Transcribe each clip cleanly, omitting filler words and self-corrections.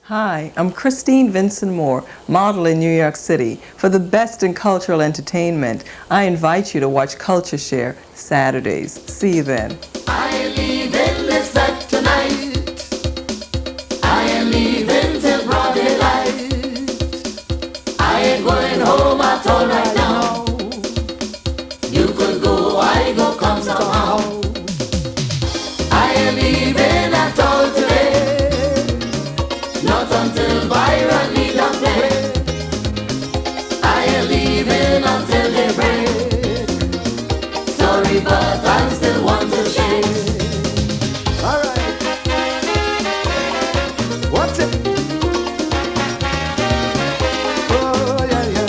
Hi, I'm Christine Vincent Moore, model in New York City. For the best in cultural entertainment, I invite you to watch CultureShare Saturdays. See you then. I am leaving this bed tonight. I am leaving till broad daylight. I ain't going home at all right now. You could go, I go come somehow. I am leaving at all today. Not until Byron need a play. I am leaving until they break. Sorry, but I still want to shake. Alright. What's it? Oh, yeah, yeah.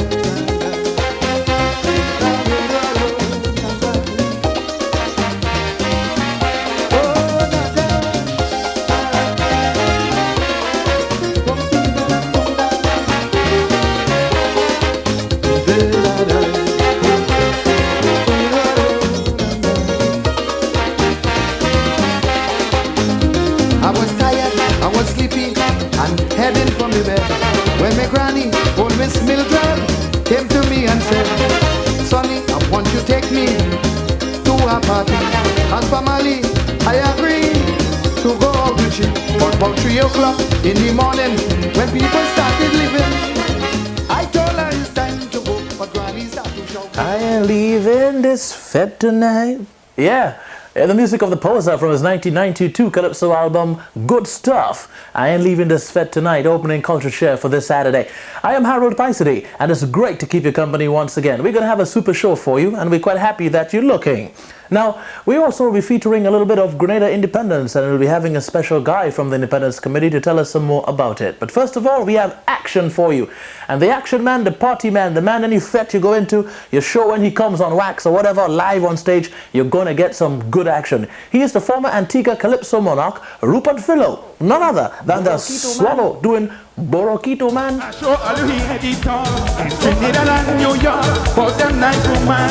I was tired, I was sleepy, and heading from the bed when my granny, old Miss Mildred, came to me and said, Sonny, I want you to take me to a party. As for Mali, I agree to go out with you. But about 3 o'clock in the morning, when people started leaving, I told her it's time to go, but granny started to shout. I ain't leaving this fed tonight. Yeah, the music of the Poser from his 1992 Calypso album, Good Stuff. I ain't leaving this fed tonight, opening CultureShare for this Saturday. I am Harold PYSADEE, and it's great to keep you company once again. We're going to have a super show for you, and we're quite happy that you're looking. Now, we also will be featuring a little bit of Grenada independence, and we'll be having a special guy from the Independence Committee to tell us some more about it. But first of all, we have action for you. And the action man, the party man, the man any fete you go into, your show when he comes on wax or whatever, live on stage, you're going to get some good action. He is the former Antigua Calypso monarch, Rupert Philo, none other than the Swallow man. Doing Borokito Man. I show all the editor in Trinidad and New York for them nice woman.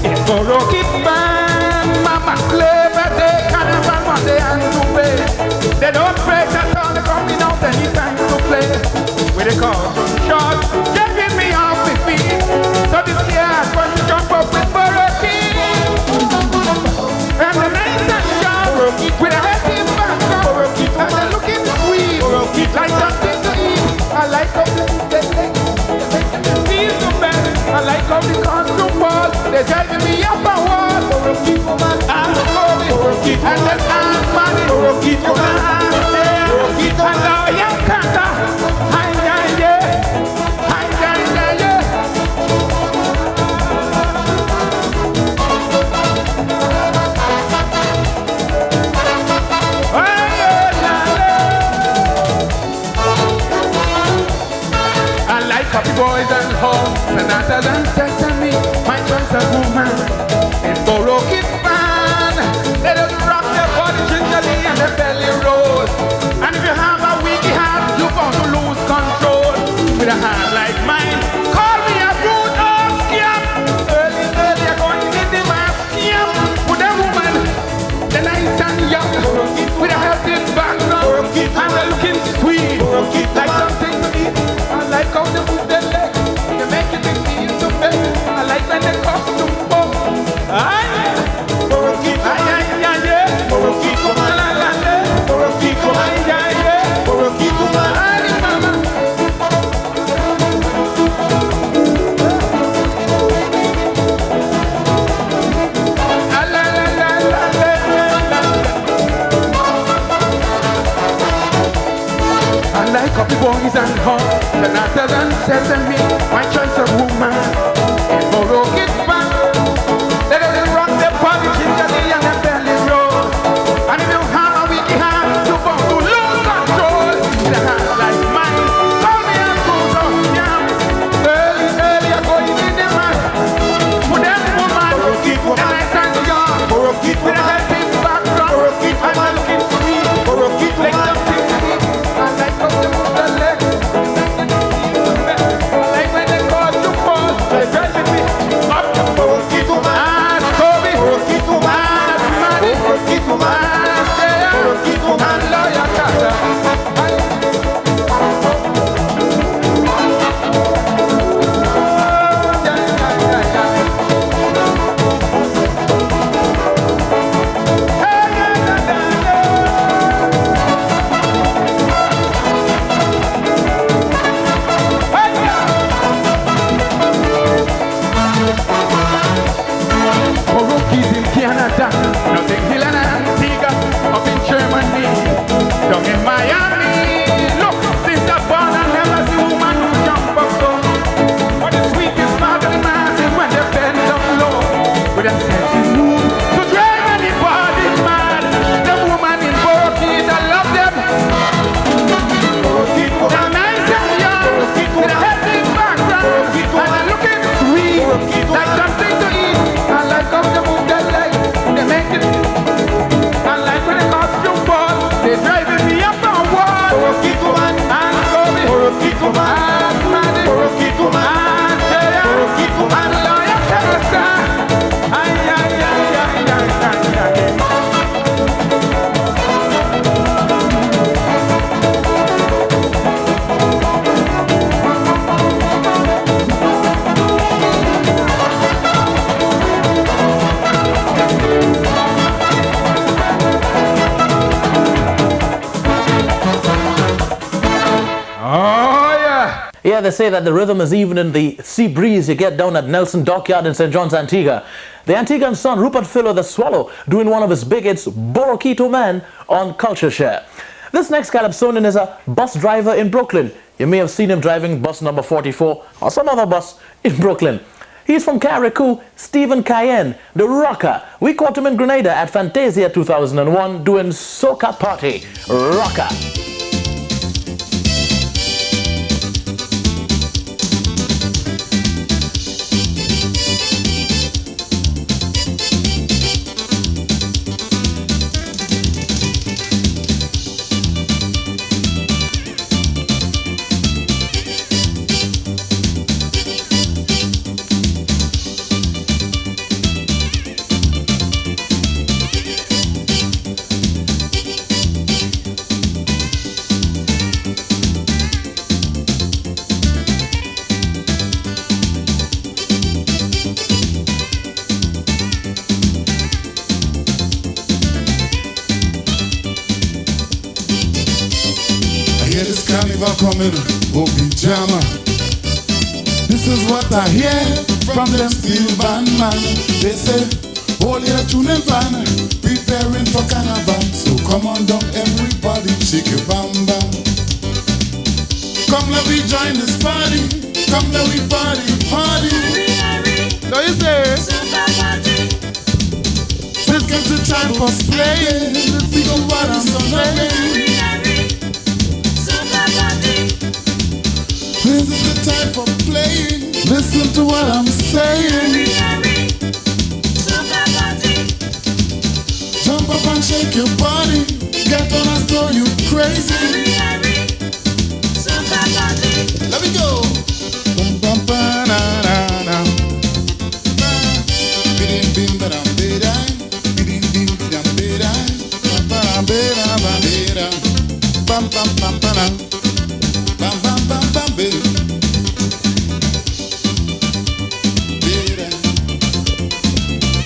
It's Borokito Man, Mama clever, they can't even want their hands to play. They don't break at all, they're coming out anytime to play. With a call from short, jumping me off with me. So this year I'm going to jump up with Borokito. And the nice and sharp, with a head in back, and they're looking sweet, like something. I like how the feel so bad. I like how the costume ball. They're driving me up a wall. I'm going, and then I'm money. And now I am Kata. Hi, yeah, yeah. Hi, yeah, yeah. Copy boys and hoes, Sonatas and Sesame, my choice of woman is Borokito Man. They just rock their body gingerly and their belly rolls. And if you have a weaky heart, you're bound to lose control. With a heart like mine, call me a rude old scam. Early, you're going to get the man scam. With a woman, the nice and young, with a healthy background, and they're looking sweet, like something to eat. I like how they move their legs, they make it feel so bad. I like when they costume pop. Borokito, yeah. Borokito, la la la. Borokito, yeah. Borokito, mama. La la la la la. I like coffee boys and hoes, Sonatas and Sesame, my choice of woman is Borokito Man. They don't rock their body gingerly and their belly roll. And if you have a weaky hand, you're bound to lose control. With a hand like mine, call me a fruit of yam. Early, you're going in the man. With them woman, the nice and young, with a healthy background, and they're looking sweet, like something to eat. I like how they move their legs. Like when they call you fall, they driving me up. And Kobe, Yeah, they say that the rhythm is even in the sea breeze you get down at Nelson Dockyard in St. John's, Antigua. The Antiguan son, Rupert Philo the Swallow, doing one of his big hits, Borokito Man, on CultureShare. This next Calypsonian is a bus driver in Brooklyn. You may have seen him driving bus number 44 or some other bus in Brooklyn. He's from Carriacou, Stephen Cayenne, the rocker. We caught him in Grenada at Fantasia 2001 doing Soca Party. Rocker. Carnival coming, oh pajama. This is what I hear from them steel band man. They say, hold your tune and fan, preparing for carnival. So come on down everybody, shake your bam bam. Come let me join this party, come let me party, party. No you say, this comes the time for playing, let's see what I'm saying. This is the time for playing. Listen to what I'm saying. Jump up and shake your body. Get on and throw you crazy. Let me go. Bum, bum, ba, na, na, na. Bim, bim, ba, dum, ba, da. Bim, bim, dum, ba, da. Ba, ba, ba, da, ba, ba, da. Bum, bum, bum, ba, da. Bam bam bam bam baby.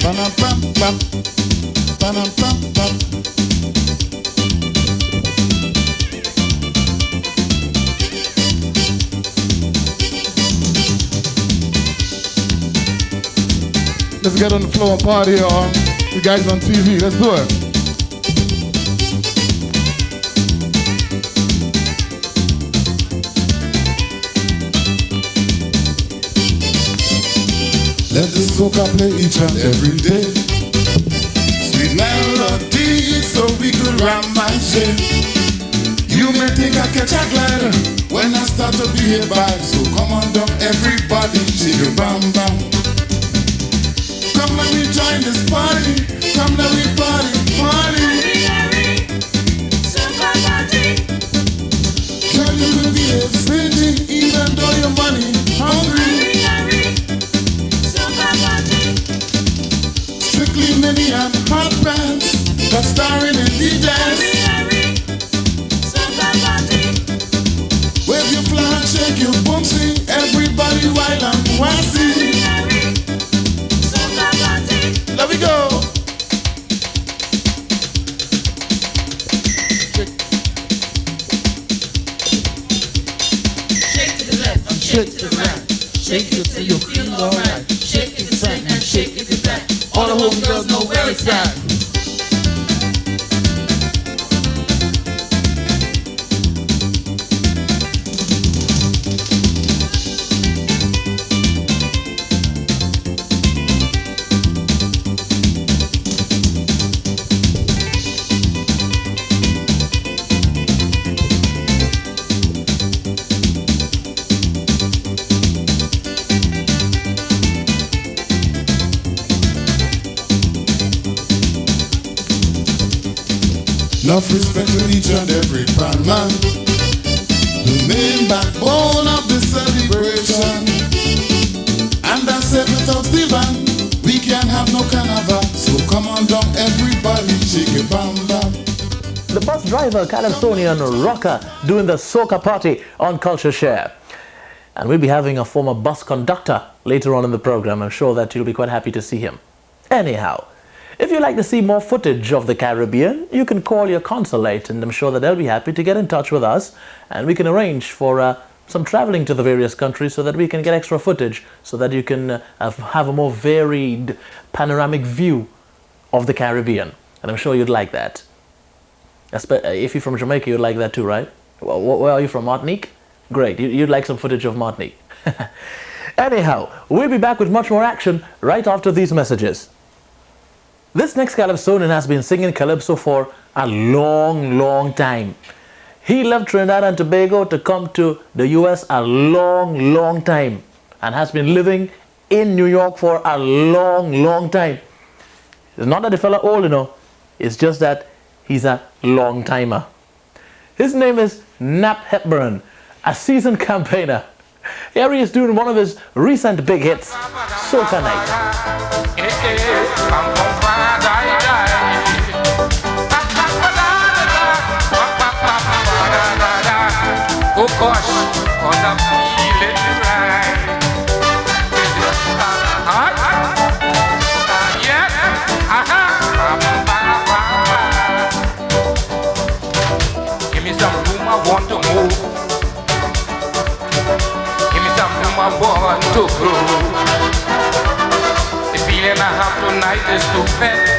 Bam bam bam bam bam bam. Let's get on the floor and party, y'all. You guys on TV, let's do it. Let the soca play each and every day. Sweet melody, so we could rhyme my shit. You may think I catch a glider when I start to behave bad. So come on down, everybody, shake your bam bam. Come let me join this party. Come let me party, party. Soca party. Girl, you will behave stingy, even though your money hungry. Strictly mini and hot pants, that's starring in the dance. Wave your flag, shake your boomsy, everybody wild and wassy. Let me go. Shake to the left, shake to the right. Shake it till you feel alright. Shake if it's right and shake if it's back. All the homegirls know where it's at. Enough respect to each and every band man. The main backbone of the celebration. And I said without the band, we can't have no carnival. So come on down everybody, shake your bam bam. The bus driver, Calypsonian rocker, doing the Soca Party on CultureShare. And we'll be having a former bus conductor later on in the program. I'm sure that you'll be quite happy to see him. Anyhow, if you'd like to see more footage of the Caribbean, you can call your consulate and I'm sure that they'll be happy to get in touch with us and we can arrange for some traveling to the various countries so that we can get extra footage, so that you can have a more varied panoramic view of the Caribbean. And I'm sure you'd like that. If you're from Jamaica, you'd like that too, right? Where are you from? Martinique? Great, you'd like some footage of Martinique. Anyhow, we'll be back with much more action right after these messages. This next Calypsonian has been singing Calypso for a long time. He left Trinidad and Tobago to come to the US a long time, and has been living in New York for a long time. It's not that the fella old, you know, it's just that he's a long timer. His name is Nap Hepburn, a seasoned campaigner. Here he is doing one of his recent big hits, Soca Night. Oh gosh, cause I'm feeling right. Yeah, give me some room, I want to move. Give me some room, I want to grow. The feeling I have tonight is stupid.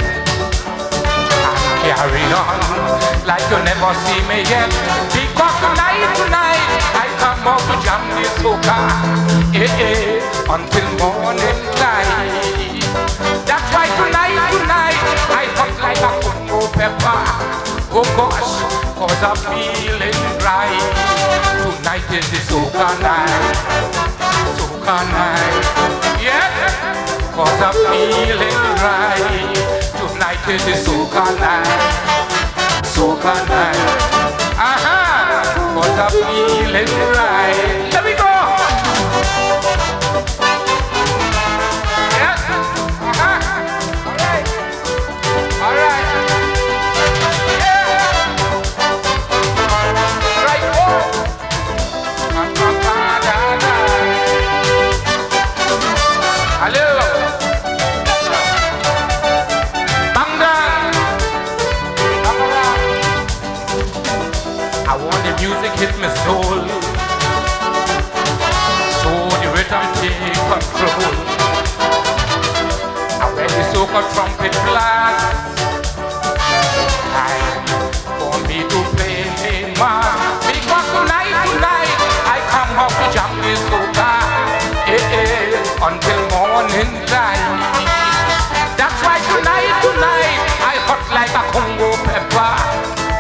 Carry on like you never see me yet. Because tonight I come out to jam this soca, until morning light. That's why tonight I hot like a Congo pepper. Oh gosh, cause I'm feeling right. Tonight is the soca night, yeah. Cause I'm feeling right. Tonight is the soca night, cause I'm feeling right. Let me go. Yes, alright, yeah. Right, hello. I want the music hit my soul, so the rhythm take control. I when the soca trumpet blast, time for me to play me man. Because tonight I come out to jam the soca, until morning light. That's why tonight I hot like a Congo pepper.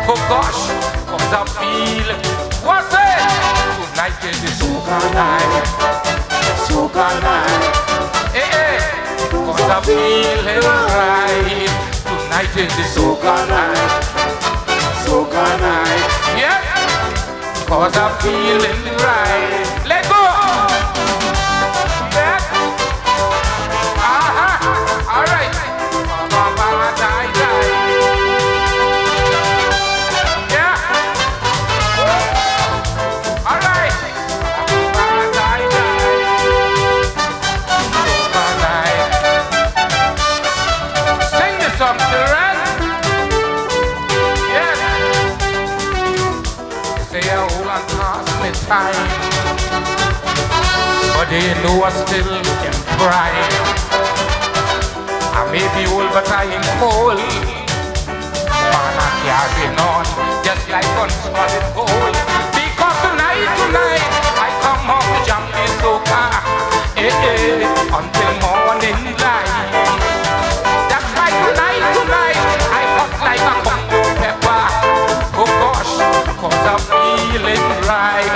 Oh gosh, cause I'm feeling, what's it? Tonight is the soca night, cause I'm feeling right. Tonight is the soca night, yeah, cause I'm feeling right. Let go, yeah, alright. Time, but they know I still can cry. I may be old, but I ain't cold. Man, I carrying on just like on solid gold. Because tonight I come home to jam the soca, until morning light. That's why tonight I hot like a Congo pepper. Oh gosh, cause I'm feeling right.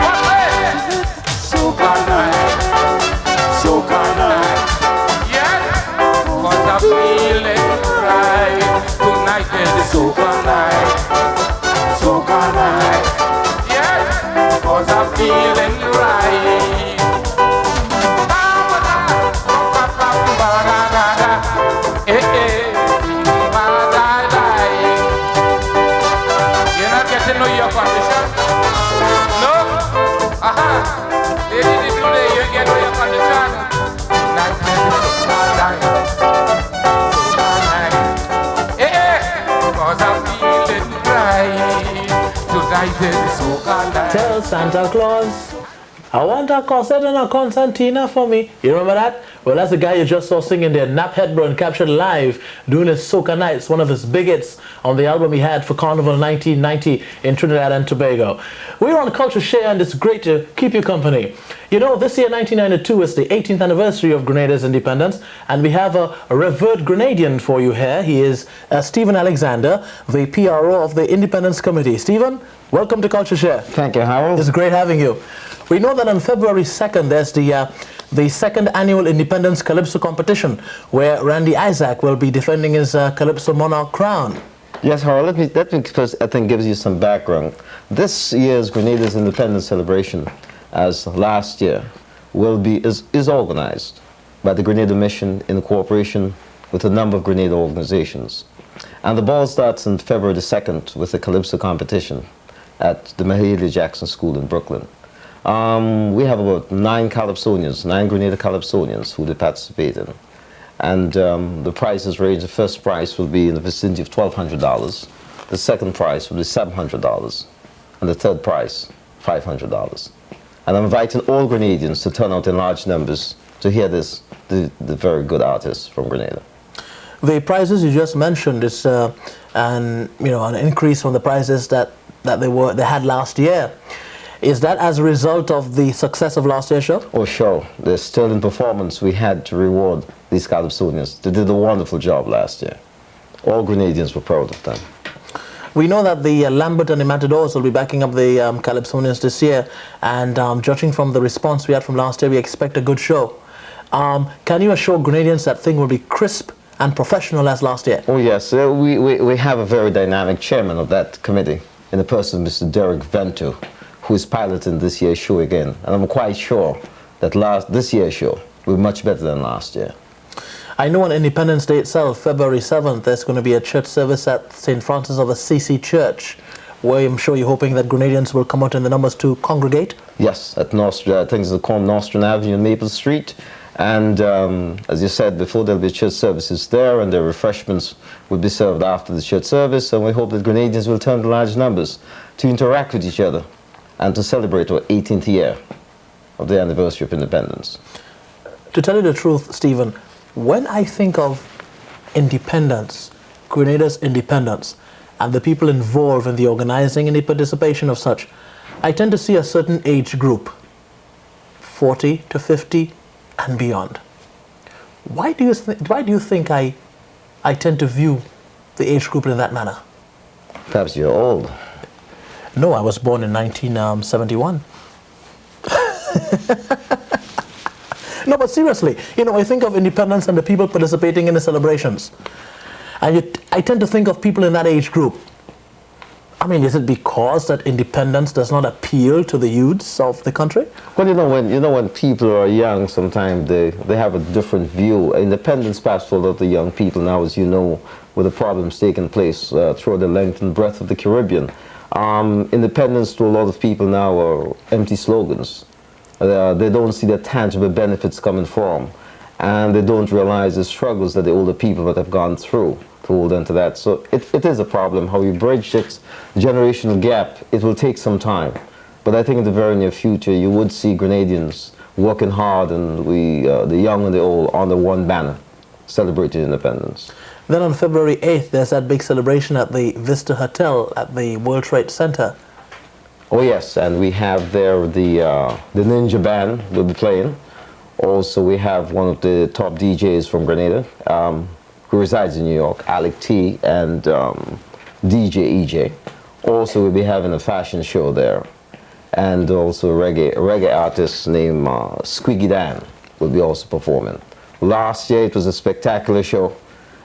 Soca night, yeah, cause I'm feeling right. Tonight is the soca night, yeah, cause I'm feeling right. You're not getting no your condition? No? Ladies, today you get no your condition. Tonight is the soca night, cause I'm feeling right. Tonight is the soca night. Tell Santa Claus I want a corset and a concertina for me. You remember that? Well, that's the guy you just saw singing there, Nap Hedburn, captured live, doing his Soca Nights, one of his big hits on the album he had for Carnival 1990 in Trinidad and Tobago. We're on Culture Share, and it's great to keep you company. You know, this year, 1992, is the 18th anniversary of Grenada's independence, and we have a revered Grenadian for you here. He is Stephen Alexander, the PRO of the Independence Committee. Stephen, welcome to Culture Share. Thank you, Harold. It's great having you. We know that on February 2nd, there's the second annual Independence Calypso competition, where Randy Isaac will be defending his Calypso Monarch crown. Yes, Harold, let me first, I think, gives you some background. This year's Grenada's Independence celebration, as last year, is organized by the Grenada Mission in cooperation with a number of Grenada organizations. And the ball starts on February the 2nd with the Calypso competition at the Mahalia Jackson School in Brooklyn. We have about 9 Calypsonians, 9 Grenada Calypsonians who they participate in. And the prizes range. The first prize will be in the vicinity of $1,200. The second prize will be $700. And the third prize, $500. And I'm inviting all Grenadians to turn out in large numbers to hear the very good artists from Grenada. The prizes you just mentioned is an increase from the prizes that they had last year. Is that as a result of the success of last year's show? Oh, sure. The sterling performance we had to reward these Calypsonians. They did a wonderful job last year. All Grenadians were proud of them. We know that the Lambert and the Matadors will be backing up the Calypsonians this year, and judging from the response we had from last year, we expect a good show. Can you assure Grenadians that thing will be crisp and professional as last year? Oh, yes. We have a very dynamic chairman of that committee in the person of Mr. Derek Ventu, who is piloting this year's show again. And I'm quite sure that this year's show will be much better than last year. I know on Independence Day itself, February 7th, there's going to be a church service at St. Francis of Assisi Church, where I'm sure you're hoping that Grenadians will come out in the numbers to congregate. Yes, at I think it's called Nostrand Avenue and Maple Street. And as you said before, there'll be church services there, and the refreshments will be served after the church service. And we hope that Grenadians will turn to large numbers to interact with each other and to celebrate our 18th year of the anniversary of independence. To tell you the truth, Stephen, when I think of independence, Grenada's independence, and the people involved in the organizing and the participation of such, I tend to see a certain age group, 40 to 50 and beyond. Why do you think I tend to view the age group in that manner? Perhaps you're old. No, I was born in 1971. No, but seriously, I think of independence and the people participating in the celebrations. And I tend to think of people in that age group. I mean, is it because that independence does not appeal to the youths of the country? Well, when people are young, sometimes they have a different view. Independence perhaps for a lot of the young people now, as you know, with the problems taking place throughout the length and breadth of the Caribbean. Independence to a lot of people now are empty slogans. They don't see the tangible benefits coming from, and they don't realize the struggles that the older people that have gone through to hold on to that. So it is a problem how you bridge this generational gap. It will take some time, but I think in the very near future you would see Grenadians working hard, and the young and the old under one banner celebrating independence. Then on February 8th, there's that big celebration at the Vista Hotel at the World Trade Center. Oh yes, and we have there the Ninja Band will be playing. Also, we have one of the top DJs from Grenada, who resides in New York, Alec T, and DJ EJ. Also, we'll be having a fashion show there, and also a reggae artist named Squiggy Dan will be also performing. Last year, it was a spectacular show.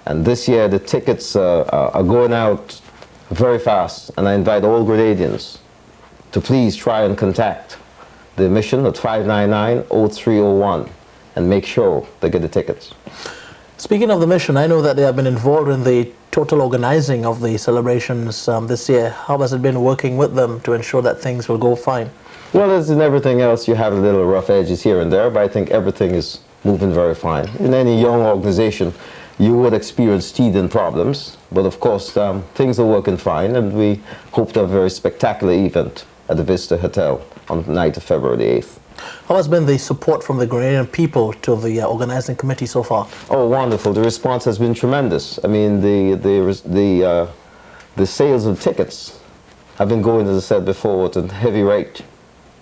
And this year, the tickets are going out very fast. And I invite all Grenadians to please try and contact the mission at 599-0301 and make sure they get the tickets. Speaking of the mission, I know that they have been involved in the total organizing of the celebrations this year. How has it been working with them to ensure that things will go fine? Well, as in everything else, you have a little rough edges here and there, but I think everything is moving very fine. In any young organization, you would experience teething problems, but of course things are working fine, and we hope to have a very spectacular event at the Vista Hotel on the night of February the 8th. How has been the support from the Grenadian people to the organizing committee so far? Oh, wonderful. The response has been tremendous. I mean, the sales of tickets have been going, as I said before, at a heavy rate.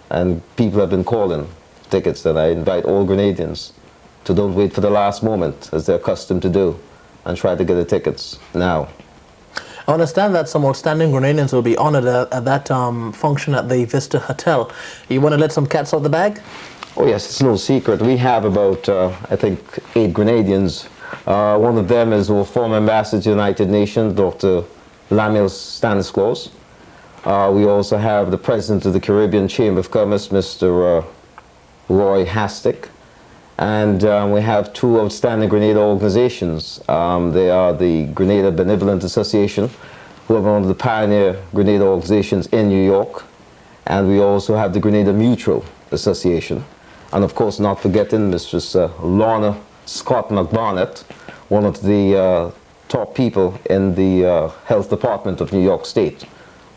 And people have been calling tickets, and I invite all Grenadians to don't wait for the last moment, as they're accustomed to do, and try to get the tickets now. I understand that some outstanding Grenadians will be honored at that function at the Vista Hotel. You want to let some cats out the bag? Oh yes, it's no secret. We have about, I think, 8 Grenadians. One of them is our former ambassador to the United Nations, Dr. Lamil Stanislaus. We also have the president of the Caribbean Chamber of Commerce, Mr. Roy Hastick. And we have 2 outstanding Grenada organizations. They are the Grenada Benevolent Association, who are one of the pioneer Grenada organizations in New York. And we also have the Grenada Mutual Association. And of course, not forgetting Mistress Lorna Scott McBarnett, one of the top people in the health department of New York State,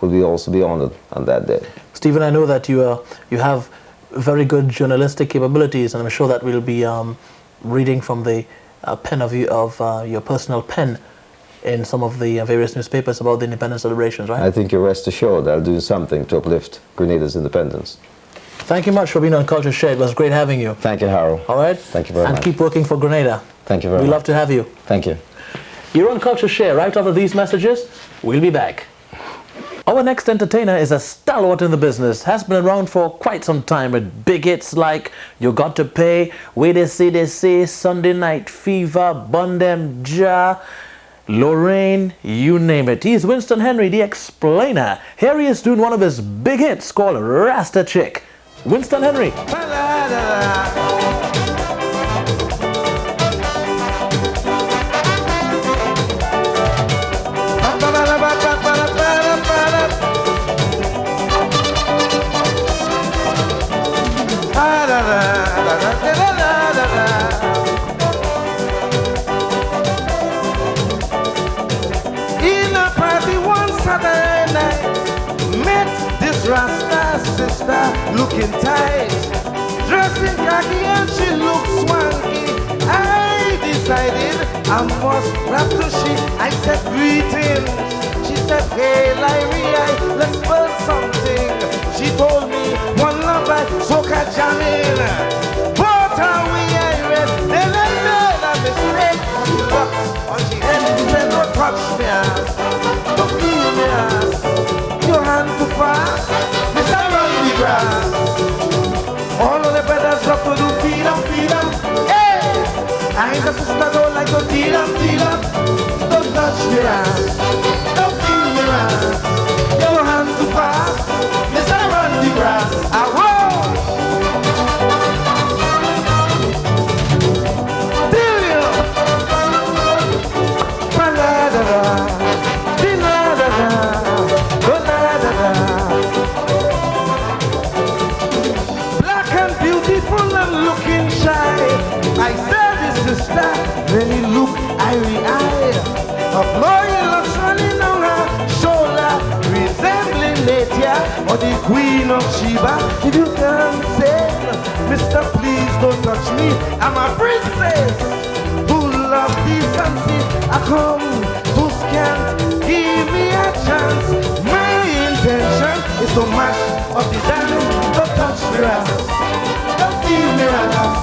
will also be honored on that day. Stephen, I know that you have very good journalistic capabilities, and I'm sure that we'll be reading from the pen of your personal pen in some of the various newspapers about the independence celebrations, right? I think you're rest assured I'll do something to uplift Grenada's independence. Thank you much for being on Culture Share. It was great having you. Thank you, Harold. All right? Thank you very much. And keep working for Grenada. Thank you very much. We'd love to have you. Thank you. You're on Culture Share. Right after these messages, we'll be back. Our next entertainer is a stalwart in the business, has been around for quite some time with big hits like You Got to Pay, Way They Say, Sunday Night Fever, Bun Dem Ja, Lorraine, you name it. He's Winston Henry, the explainer. Here he is doing one of his big hits called Rasta Chick. Winston Henry. In a party one Saturday night, met this Rasta sister looking tight, dressed in khaki and she looks swanky. I decided I must rap to she. I said greetings. She said, hey Larry, let's burn something. She told me one love by soca jamming. But how we read, then I made a mistake. She looked on she head and said, don't touch me ass, don't feel me ass. Your hand too fast, Mr. Run the grass. All of the brothers drop to do feed them. Hey, I ain't a sister don't like to tear them. Don't touch me ass, don't feel me ass. Your hand too fast, Mr. Run the grass. I roll. Till you. Ba-la-da-da, di-la-da-da, ba-la-da-da. Black and beautiful and looking shy. I said his sister, then he looked eye-to-eye. Of loyal looks running on her shoulder, resembling Natia or the Queen of Sheba. If you can say, Mister, please don't touch me. I'm a princess who loves decency. I come to scant, give me a chance. My intention is to mash up the dance. Don't touch me, ass. Don't feel me, ass.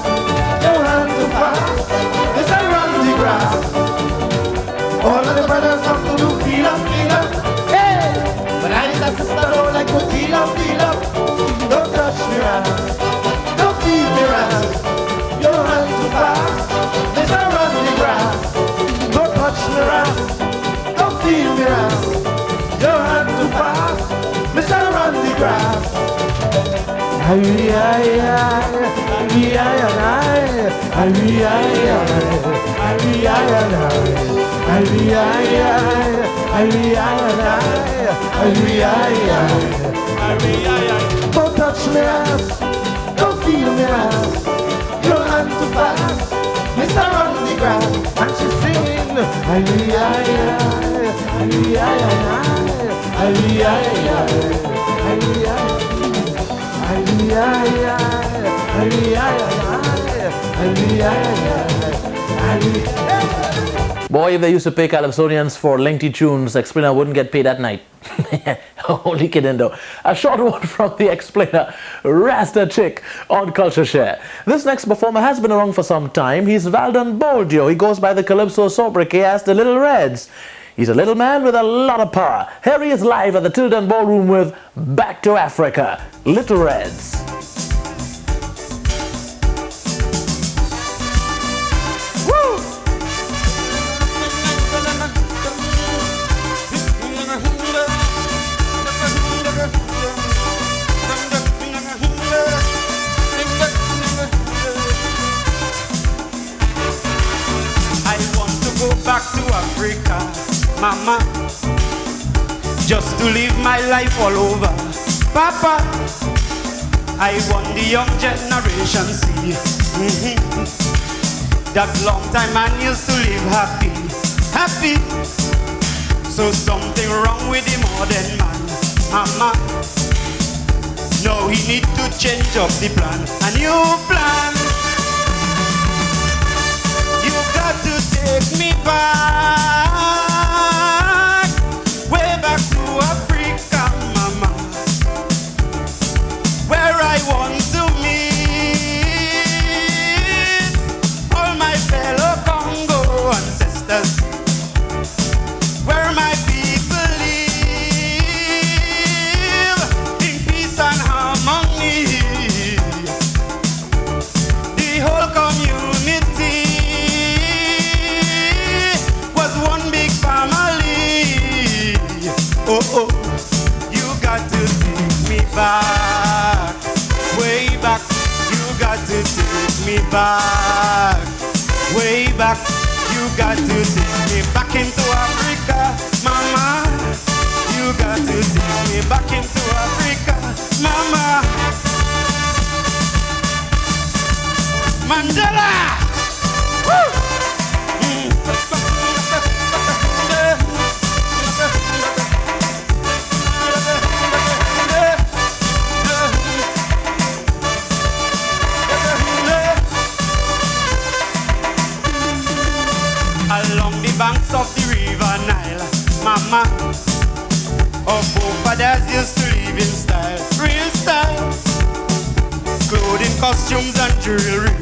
Don't hand too fast. This I run the grass. All of the brothers have to do feel up. Hey, but I ain't a sister don't like to feel up. Don't touch me, ass. Don't feel me, ass. Your hand too fast. This I run the grass. Don't touch me, ass. Don't feel me, ass. Your hand too fast. This I run the grass. Don't touch me ass, don't feel me ass. Your hand too fast, Mr. Run the grass. And she's singing, Boy, if they used to pay Calypsonians for lengthy tunes, Explainer wouldn't get paid that night. Only kidding though. A short one from the Explainer, Rasta Chick on CultureShare. This next performer has been around for some time. He's Valdon Boldio. He goes by the Calypso sobriquet as the Little Reds. He's a little man with a lot of power. Here he is live at the Tilden Ballroom with Back to Africa, Little Reds. Back to Africa, Mama, just to live my life all over. Papa, I want the young generation see that long time man used to live happy. So something wrong with the modern man, Mama. Now he need to change up the plan, a new plan. You got to take me back, way back to Africa, Mama, where I want to meet all my fellow Congo ancestors, where my people live in peace and harmony. The whole community oh, you got to take me back, way back. You got to take me back, way back. You got to take me back into Africa, Mama. You got to take me back into Africa, Mama. Mandela! Woo! Along the banks of the river Nile, Mama, our forefathers used to live in style, real style. Clothing, costumes and jewelry,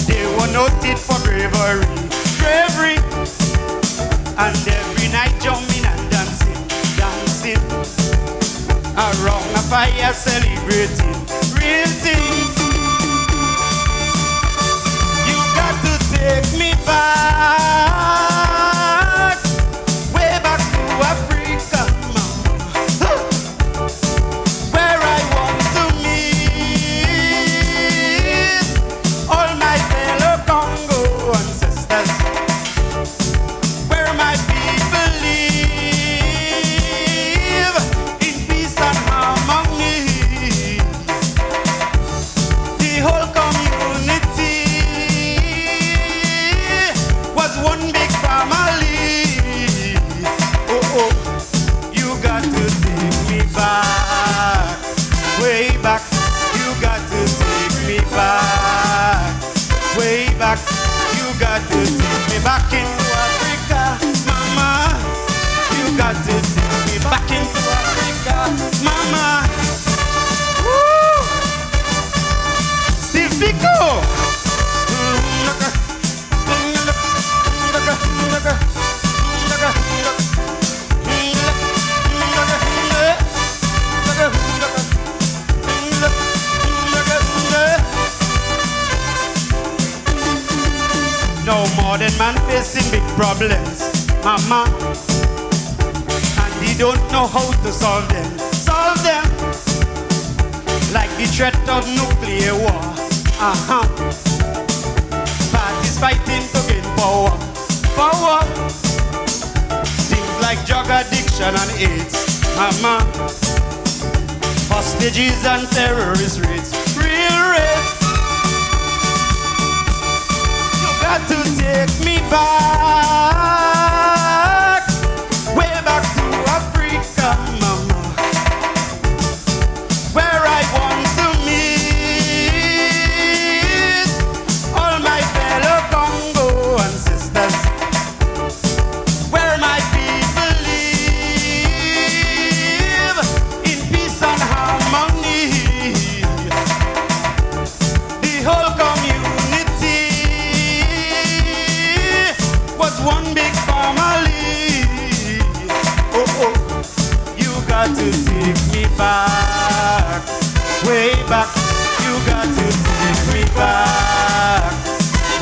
they were noted for bravery, and every night jumping and dancing, around a fire celebrating, real things. Take me back, way back to Africa, Mama, where I want to meet all my fellow Congo ancestors, where my people live in peace and harmony. The whole community one big family. Oh, you got to take me back, way back. You got to take me back, way back. You got to take me back into Africa, Mama. You got to take me back into Africa, Mama. Woo! Steve Biko. No modern man facing big problems, Mama, and he don't know how to solve them. Like the threat of nuclear war. Parties fighting to gain power. Things like drug addiction and AIDS, Mama, hostages and terrorist raids, real raids. You got to take me back, way back to Africa, Mama, way back. You got to take me back,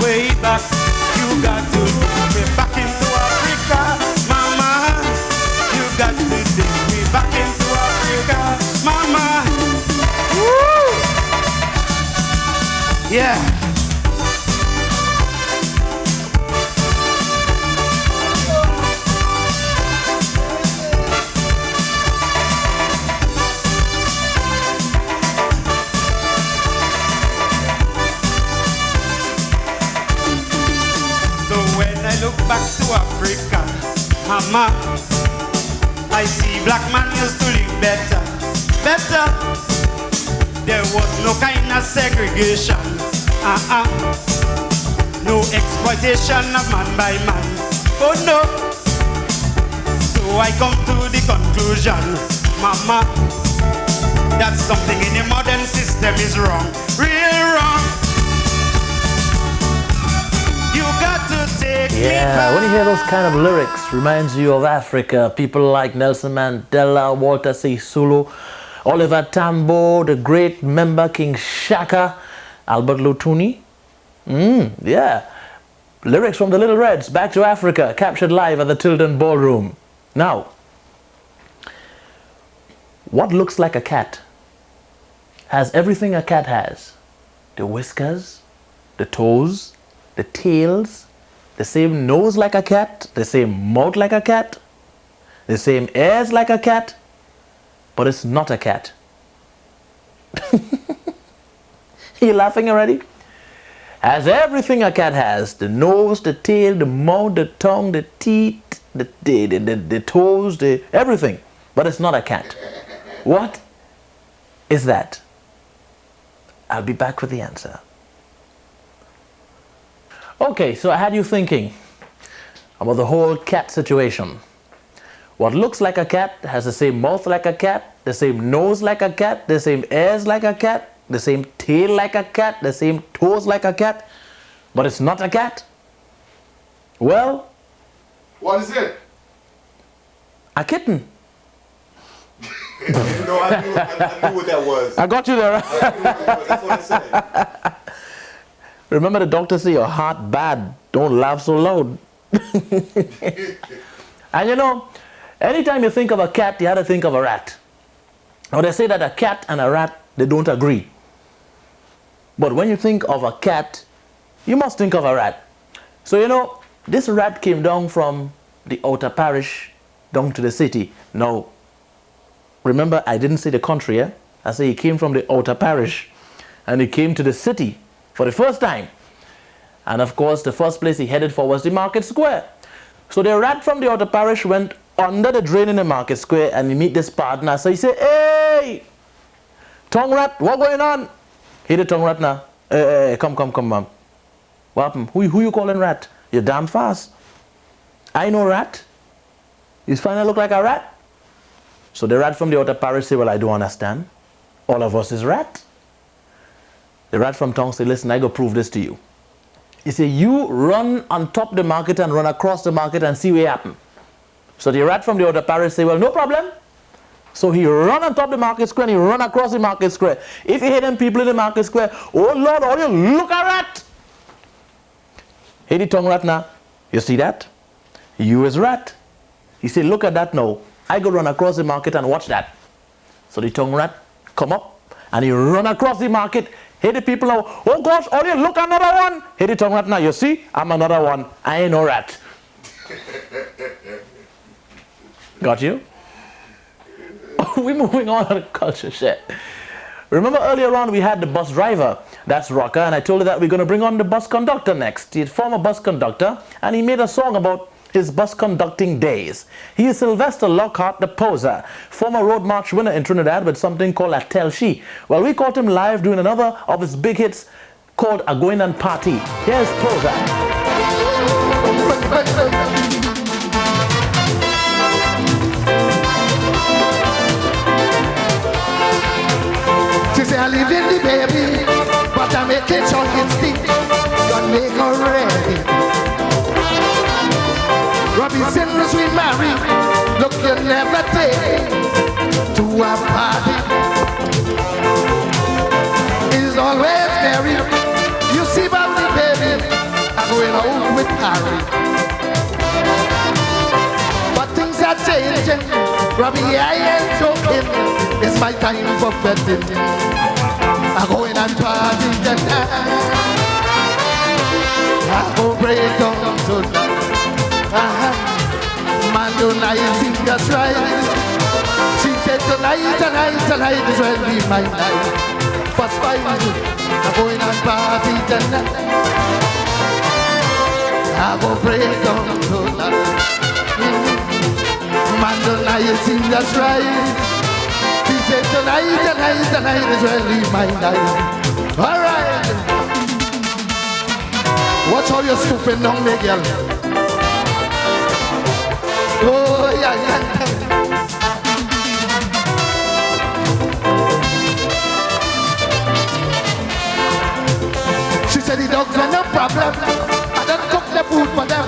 way back. You got to take me back into Africa, mama. You got to take me back into Africa, mama. Woo! Yeah. Look back to Africa, mama. I see black man used to live better, better. There was no kind of segregation, no exploitation of man by man. Oh no. So I come to the conclusion, mama, that something in the modern system is wrong, real wrong. You got to take me back. When you hear those kind of lyrics, reminds you of Africa. People like Nelson Mandela, Walter Sisulu, Oliver Tambo, the great member King Shaka, Albert Lutuni. Yeah. Lyrics from the Little Reds, Back to Africa, captured live at the Tilden Ballroom. Now, what looks like a cat has everything a cat has. The whiskers, the toes, the tails, the same nose like a cat, the same mouth like a cat, the same ears like a cat, but it's not a cat. You laughing already? Has everything a cat has. The nose, the tail, the mouth, the tongue, the teeth, the toes, everything. But it's not a cat. What is that? I'll be back with the answer. Okay, so I had you thinking about the whole cat situation. What looks like a cat has the same mouth like a cat, the same nose like a cat, the same ears like a cat, the same tail like a cat, the same toes like a cat, but it's not a cat. Well, What is it? a kitten. No, I knew what that was. I got you there. I knew what that was. That's what I said. Remember the doctor say your heart bad, don't laugh so loud. And you know, anytime you think of a cat, you have to think of a rat. Now they say that a cat and a rat, they don't agree. But when you think of a cat, you must think of a rat. So you know, this rat came down from the outer parish down to the city. Now, remember I didn't say the country, eh? I say he came from the outer parish and he came to the city for the first time. And of course, the first place he headed for was the market square. So the rat from the outer parish went under the drain in the market square and he meet this partner. So he said, hey, tongue rat, what going on? Hey, the tongue rat now. Hey, come, ma'am. What happened? Who you calling rat? You're damn fast. I know rat. You finally look like a rat. So the rat from the outer parish said, well, I don't understand. All of us is rat. The rat from tongue said, listen, I go prove this to you. He said, you run on top of the market and run across the market and see what happen. So the rat from the outer parish said, well, no problem. So he run on top of the market square and he run across the market square. If you hear them people in the market square, oh Lord, oh you look at rat. Hey, the tongue rat now. You see that? You is rat. He said, look at that now. I go run across the market and watch that. So the tongue rat come up and he run across the market. Hey, the people now, oh gosh, oh you look another one. Hey, the tongue rat now, you see, I'm another one. I ain't no rat. Got you? We're moving on to culture share. Remember earlier on we had the bus driver, that's Rocker, and I told you that we're going to bring on the bus conductor next. He's a former bus conductor and he made a song about his bus conducting days. He is Sylvester Lockhart, the poser, former Road March winner in Trinidad with something called a Tell She. Well, we caught him live doing another of his big hits called A Going and Party. Here's Poser. She say I live in the baby, but I make it sure it's deep. Don't make her ready. Robinson, sweet Mary, look, you never take to a party. Robbie, I ain't joking. It's my time for betting. I'm going and party tonight. I go break down tonight. Man, tonight you think that's right. She said tonight is really my night. First fight, I'm going and party tonight. I go break down tonight. Man, tonight you think that's right. She said tonight is really my night. All right. Watch how you're stooping down there, girl. Oh, yeah. She said the dogs are no problem. I don't cook the food for them,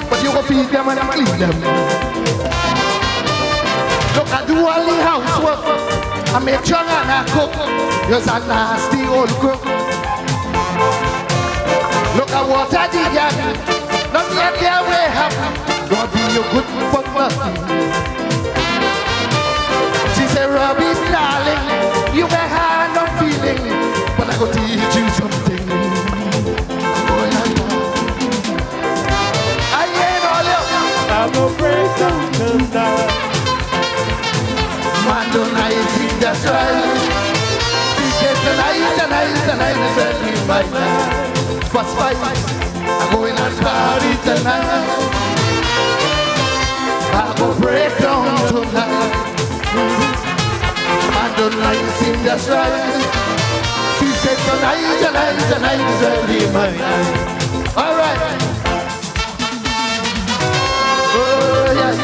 but you go feed them and clean them. Look, I do all the housework. I make sure and I cook. You're a nasty old cook. Look at what I did, yeah. Not yet there we have. God be your good for nothing. She said, Robbie, darling, you may have no feeling, but I go teach you something. I ain't all you. I go break down tonight. Man, don't I think that's right? She said, tonight is really my night. First fight, I'm going and party tonight. I go break down tonight. Man, don't I think that's right? She said tonight is really my night. All right. Oh yeah.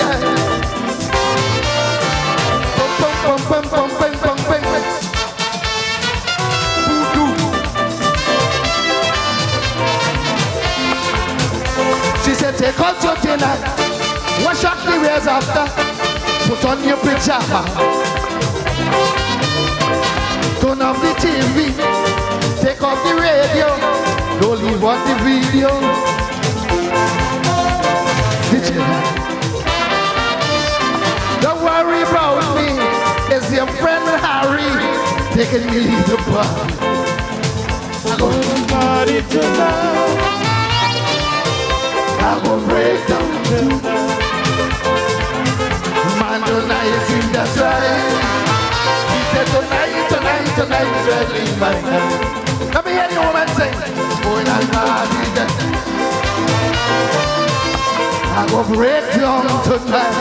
Bum, bum, bum, bum, bum, bum, bum. She said, take out your dinner, wash up the wares after, put on your pajama, turn off the TV, take off the radio, don't leave on the video. Did you? Don't worry about me, it's your friend Harry taking me to the bar. I'm going to party tonight. I go break down tonight. Man, tonight think that's right. He said tonight is really my night. Let me hear the woman sing. Going on party tonight. I go break down tonight.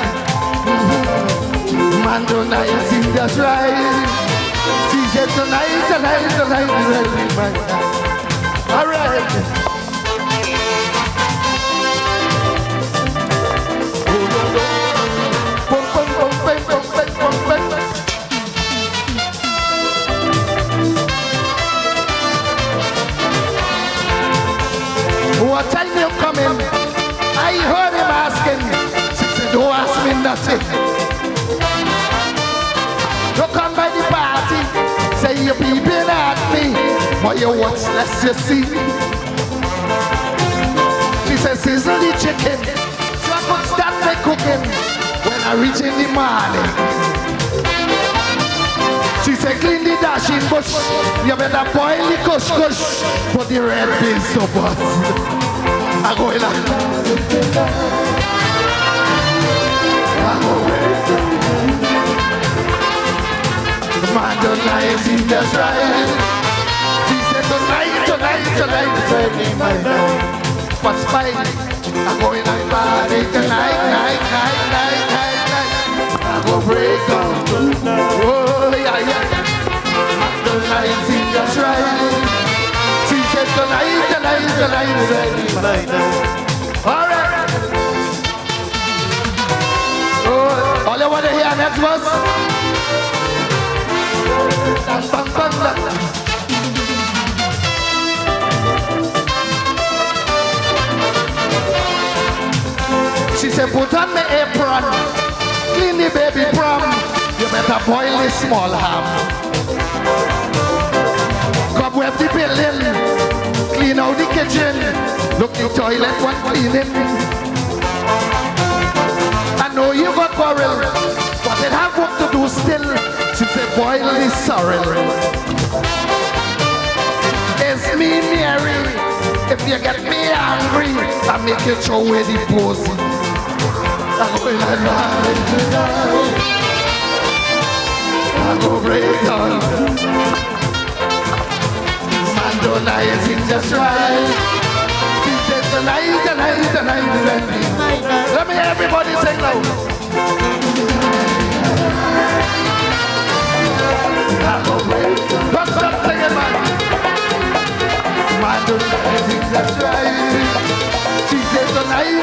Man, tonight think that's right. She said tonight is really my night. All right. What time you coming? I heard him asking. She said, don't ask me nothing. Don't come by the party. Say you're peeping at me. But you watch, let's just see. She said, sizzle the chicken, so I could start my cooking when I reach in the morning. She said, clean the dashing bush. You better boil the kush-kush for the red beans so bust. I go in. The man don't lie, see that's right. She said tonight is really my night. What's fine? I'm going to party tonight, night. I go break down tonight. Oh yeah. Man don't lie, see that's right. She said tonight is really my night. All right. Oh, all you want to hear next verse? Bang, bang, bang. She said, put on my apron, clean the baby prom. You better boil the small ham. Cobweb the building, clean out the kitchen. Look the toilet one cleaning. I know you got quarrel, but spoil the sorrel. It's me, Mary. If you get me angry, I make you throw away the posy. I'm going to night tonight. I go break down. Man don't lie, it's just right. She said tonight. Let me hear everybody sing now. I go break down. Don't stop singing, man. Man don't lie, it's just right. She said tonight.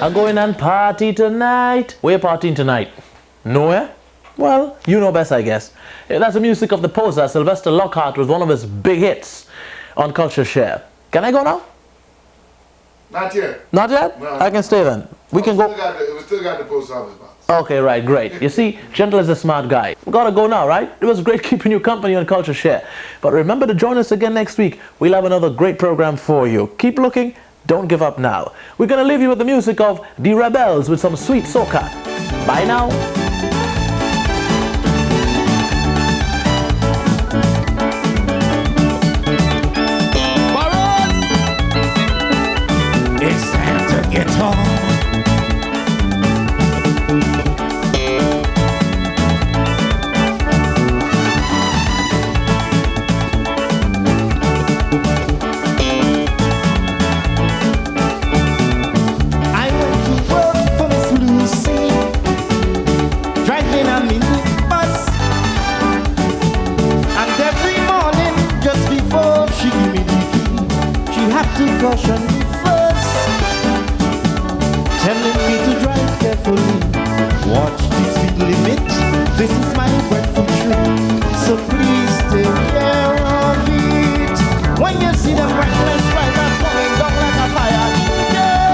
I'm going and party tonight. Where you partying tonight? Nowhere? Well, you know best, I guess. That's the music of the poser, Sylvester Lockhart, with one of his big hits on CultureShare. Can I go now? Not yet. Not yet? No. I can stay then. We can go. We still got the post office box. Okay, right, great. You see, Gentle is a smart guy. We gotta go now, right? It was great keeping you company on CultureShare. But remember to join us again next week. We'll have another great program for you. Keep looking. Don't give up now. We're gonna leave you with the music of The Rebels with some sweet soca. Bye now. It's time to get on. I went to work for Miss Lucy, driving a minibus, and every morning just before she give me the key, she had to caution me first, telling me to drive carefully, watch the speed limit, this is my word from true, so please take care of it. When you see them reckless drivers coming down like a fire, yeah.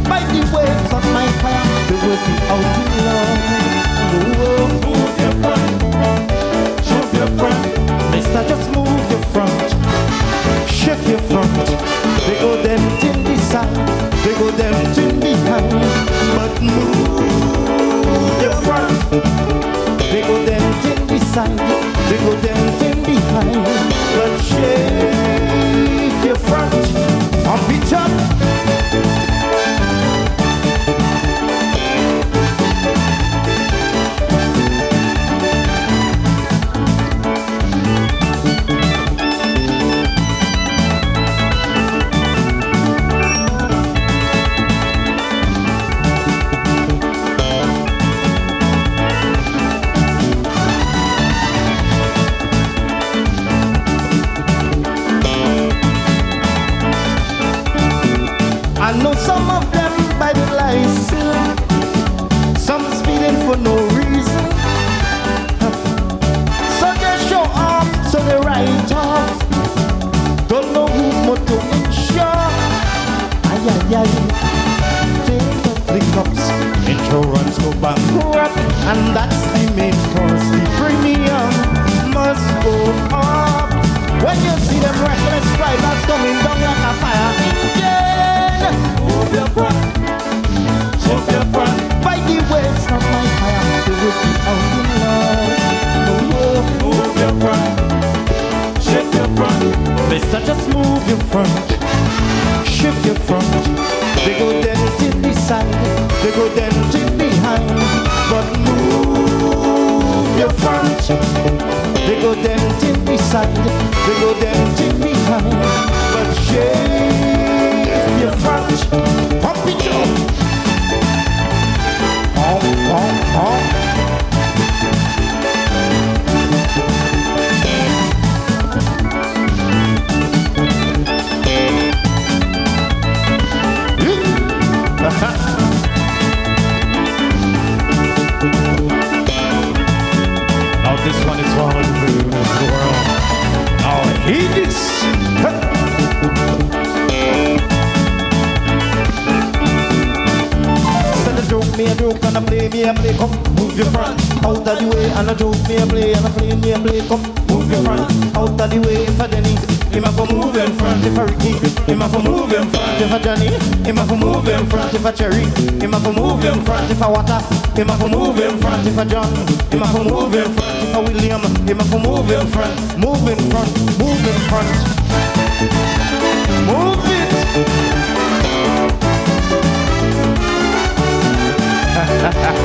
By the waves of my fire, they will be out in love. Move your front, shift your front. Mister, just move your front, shift your front. They go them till the side, they go them till behind. But move your front. They go them till the side, they go them till behind. But shift your front, pump it up. I know some of them by the license, some speeding for no reason. So they show off, so they write off. Don't know who's motor insure. Ay, ay, ay. Take up the cops, insurance go bankrupt, and that's the main cause. The premium must go up. When you see them reckless drivers coming down like a fire engine, move your front, shift your front. By the waves of my fire, they will be out in love. Move your front, shift your front. Mister, just move your front, shift your front. They go then till the side, they go then till behind. But move your front. They go them till the side, they go them till behind. But shake your front, pump it up. Pump, pump, pump. Now this one is one of the world. Now hear this. Send a joke, me a joke, and a play, me a play. Come, move your front, out of the way. And a joke, me a play, and a play, me a play. Come, move your front, out of the way. For Denny, him have to move in front. If a Ricky, him have to move in front. If a Johnny, him have to move in front. If a Cherry, him have to move in front. If a Water, him have to move in front. If a John, him have to move in front. If a William, him have to move in front. Move in front, move in front. Move it.